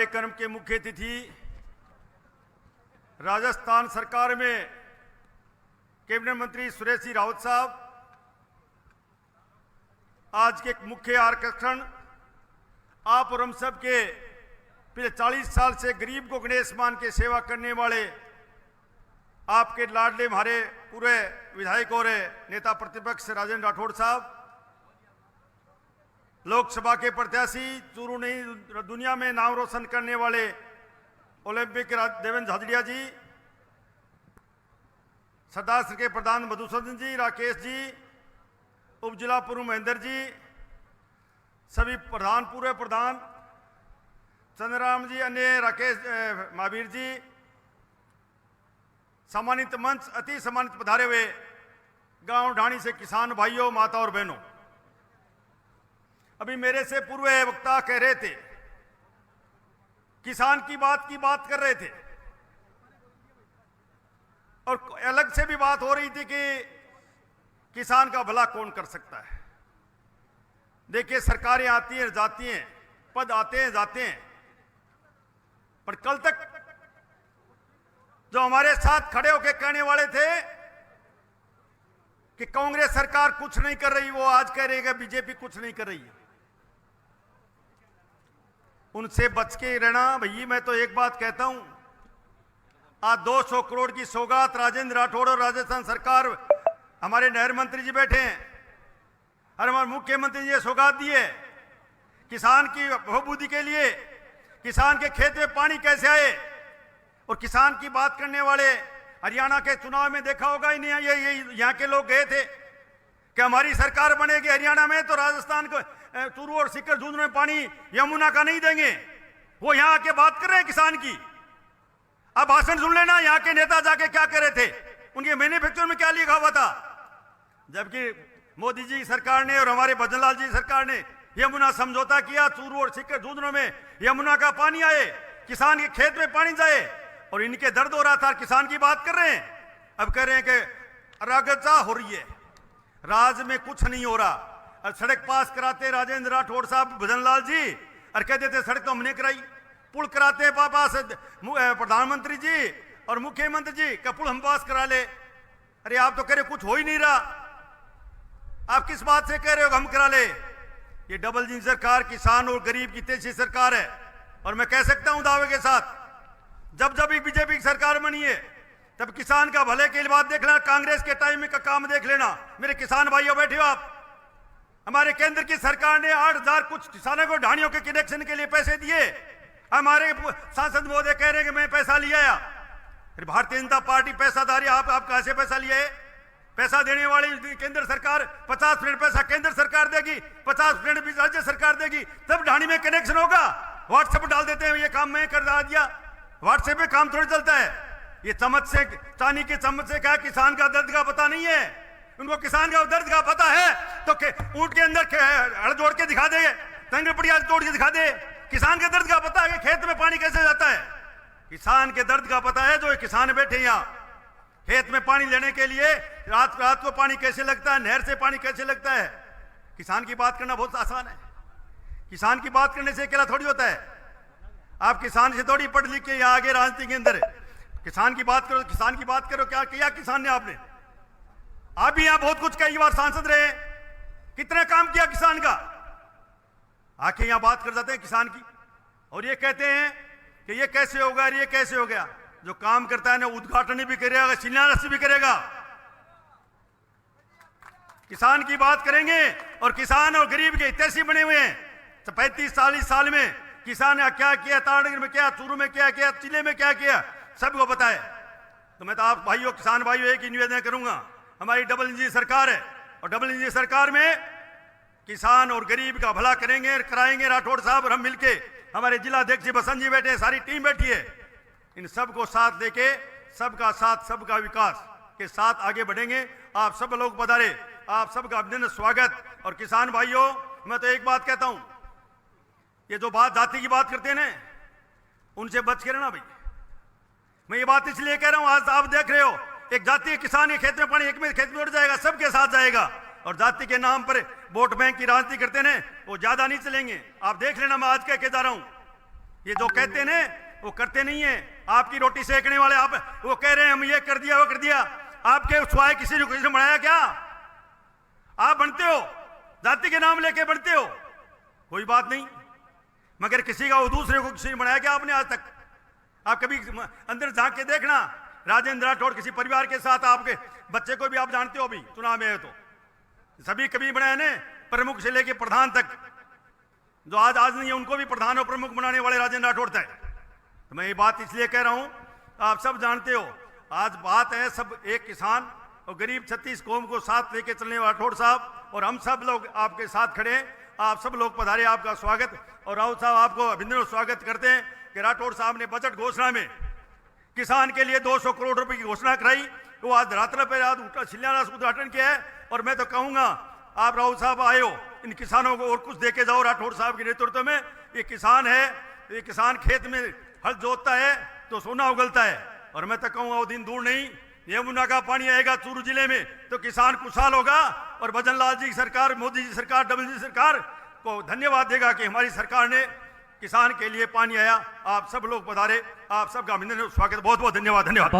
कार्यक्रम के मुख्य अतिथि राजस्थान सरकार में कैबिनेट मंत्री सुरेश सिंह रावत साहब, आज के मुख्य आकर्षण आप और हम सब के पिछले 40 साल से गरीब को गणेश मान के सेवा करने वाले आपके लाडले हमारे पूरे विधायक और नेता प्रतिपक्ष राजेंद्र राठौड़ साहब, लोकसभा के प्रत्याशी, चूरू नहीं दुनिया में नाम रोशन करने वाले ओलंपिक देवेंद्र झाझड़िया जी, सरदार श्री के प्रधान मधुसूदन जी, राकेश जी, उप जिला प्रमुख महेंद्र जी, सभी प्रधान, पूर्व प्रधान चंद्रराम जी, अन्य राकेश महावीर जी, सम्मानित मंच, अति सम्मानित पधारे हुए गांव ढाणी से किसान भाइयों, माता और बहनों, अभी मेरे से पूर्व वक्ता कह रहे थे, किसान की बात कर रहे थे और अलग से भी बात हो रही थी कि किसान का भला कौन कर सकता है। देखिए, सरकारें आती हैं जाती हैं, पद आते हैं जाते हैं, पर कल तक जो हमारे साथ खड़े होकर कहने वाले थे कि कांग्रेस सरकार कुछ नहीं कर रही, वो आज कह रहे हैं कि बीजेपी कुछ नहीं कर रही है। उनसे बच के रहना भैया। मैं तो एक बात कहता हूं, आज 200 करोड़ की सौगात राजेंद्र राठौड़ और राजस्थान सरकार, हमारे नहर मंत्री जी बैठे हैं और हमारे मुख्यमंत्री जी सौगात दिए किसान की बहुबुद्धि के लिए, किसान के खेत में पानी कैसे आए। और किसान की बात करने वाले हरियाणा के चुनाव में देखा होगा ही नहीं, ये यहाँ के लोग गए थे कि हमारी सरकार बनेगी हरियाणा में तो राजस्थान को चूरू और सीकर झुंझुनू में पानी यमुना का नहीं देंगे। वो यहाँ आके बात कर रहे हैं किसान की। अब भाषण सुन लेना, यहाँ के नेता जाके क्या कह रहे थे, उनके मैन्युफैक्चर में क्या लिखा हुआ था। जबकि मोदी जी सरकार ने और हमारे भजनलाल जी सरकार ने यमुना समझौता किया, चूरू और सीकर झुंझुनू में यमुना का पानी आए, किसान के खेत में पानी जाए, और इनके दर्द हो रहा था, किसान की बात कर रहे हैं। अब कह रहे हैं कि रागचा हो रही है, राज में कुछ नहीं हो रहा। और सड़क पास कराते राजेंद्र राठौड़ साहब, भजनलाल जी, और कहते थे सड़क तो हमने कराई। पुल कराते हैं पापा से प्रधानमंत्री जी और मुख्यमंत्री जी का पुल हम पास करा ले। अरे आप तो कह रहे कुछ हो ही नहीं रहा, आप किस बात से कह रहे हो हम करा ले। ये डबल इंजन सरकार किसान और गरीब की तेजी सरकार है। और मैं कह सकता हूं दावे के साथ, जब जब बीजेपी की सरकार बनी है तब किसान का भले के लिए बात देख लेना, कांग्रेस के टाइम में का काम देख लेना। मेरे किसान भाइयों बैठे हो आप, हमारे केंद्र की सरकार ने 8,000 कुछ किसानों को ढाणियों के कनेक्शन के लिए पैसे दिए। हमारे सांसद महोदय कह रहे हैं कि मैं पैसा लिया आया। फिर भारतीय जनता पार्टी पैसादारी, आप कहां से पैसा लिए? पैसा देने वाली केंद्र सरकार, 50% पैसा केंद्र सरकार देगी, 50% राज्य सरकार देगी, तब ढाणी में कनेक्शन होगा। व्हाट्सएप डाल देते हैं, ये काम मैं कर दिया। व्हाट्सएप पे काम थोड़ी चलता है। ये चम्मच से, चांदी के चम्मच से क्या किसान का दर्द का पता नहीं है। उनको किसान का दर्द का पता है तो ऊंट के अंदर हड़ जोड़ के दिखा दे, तंगपड़िया तोड़ के दिखा दे। किसान के दर्द का पता है कि खेत में पानी कैसे जाता है। किसान के दर्द का पता है, जो किसान बैठे यहाँ खेत में पानी लेने के लिए, रात को पानी कैसे लगता है, नहर से पानी कैसे लगता है। किसान की बात करना बहुत आसान है। किसान की बात करने से अकेला थोड़ी होता है। आप किसान से थोड़ी पढ़ लिख के यहाँ आगे राजनीति के अंदर किसान की बात करो, किसान की बात करो। क्या किया किसान ने? आपने आप भी यहां बहुत कुछ कई बार सांसद रहे, कितना काम किया किसान का। आके यहां बात कर जाते हैं किसान की और ये कहते हैं कि ये कैसे होगा, ये कैसे हो गया। जो काम करता है ना, उद्घाटन भी करेगा, शिलान्यास भी करेगा। किसान की बात करेंगे और किसान और गरीब के हितैषी बने हुए हैं। 35-40 साल में किसान ने क्या किया, ताड़नगर में क्या, चूरू में क्या किया, जिले में क्या किया, सबको पता है। तो मैं तो आप भाइयों, किसान भाइयों, एक ही निवेदन करूंगा, हमारी डबल इंजन सरकार है और डबल इंजन सरकार में किसान और गरीब का भला करेंगे, कराएंगे राठौड़ साहब और हम मिलके, हमारे जिला अध्यक्ष बसंत जी बैठे, सारी टीम बैठी है। इन सबको साथ देके, सबका साथ सबका विकास के साथ आगे बढ़ेंगे। आप सब लोग पधारे, आप सबका अभिनंदन, स्वागत। और किसान भाइयों, मैं तो एक बात कहता हूं, ये जो बात जाति की बात करते हैं ना, उनसे बच के रहना भाई। मैं ये बात इसलिए कह रहा हूं, आज आप देख रहे हो एक जाति किसान के खेत में पानी एक में खेत में उड़ जाएगा, सबके साथ जाएगा। और जाति के नाम पर वोट बैंक की राजनीति करते हैं, वो ज्यादा नहीं चलेंगे। आप देख लेना, मैं आज कह के जा रहा हूं, ये जो कहते हैं ना वो करते नहीं है। आपकी रोटी सेकने वाले आप वो कह रहे हैं हम ये कर दिया वो कर दिया। आपके स्वाय किसी ने बनाया क्या? आप बनते हो, जाति के नाम लेके बनते हो, कोई बात नहीं, मगर किसी का वो दूसरे को किसी ने बनाया क्या आपने आज तक? आप कभी अंदर झांक के देखना, राजेंद्र राठौड़ किसी परिवार के साथ आपके बच्चे को भी आप जानते हो, अभी चुनाव में है तो सभी कभी बनाए ने, प्रमुख से लेके प्रधान तक, जो आज नहीं है उनको भी प्रधान और प्रमुख बनाने वाले राजेंद्र राठौड़ थे। तो मैं ये बात इसलिए कह रहा हूं, आप सब जानते हो आज बात है सब एक किसान और गरीब 36 कौम को साथ लेके चलने वाले राठौड़ साहब, और हम सब लोग आपके साथ खड़े हैं। आप सब लोग पधारे, आपका स्वागत। और राउत साहब आपको अभिनंदन स्वागत करते हैं कि राठौड़ साहब ने बजट घोषणा में किसान के लिए 200 करोड़ रुपए की घोषणा कराई। वो आज धरातल पर आज शिलान्यास उद्घाटन किया है। और मैं तो कहूंगा आप राउत साहब आए हो, इन किसानों को और कुछ देके जाओ राठौड़ साहब के नेतृत्व में। ये किसान है, ये किसान खेत में हल जोतता है तो सोना उगलता है। और मैं तो कहूंगा वो दिन दूर नहीं, यमुना का पानी आएगा चूरू जिले में तो किसान खुशहाल होगा। और भजन लाल जी की सरकार, मोदी जी सरकार, डबल जी सरकार को धन्यवाद देगा कि हमारी सरकार ने किसान के लिए पानी आया। आप सब लोग पधारे, आप सबका अभिनंदन स्वागत, बहुत बहुत धन्यवाद।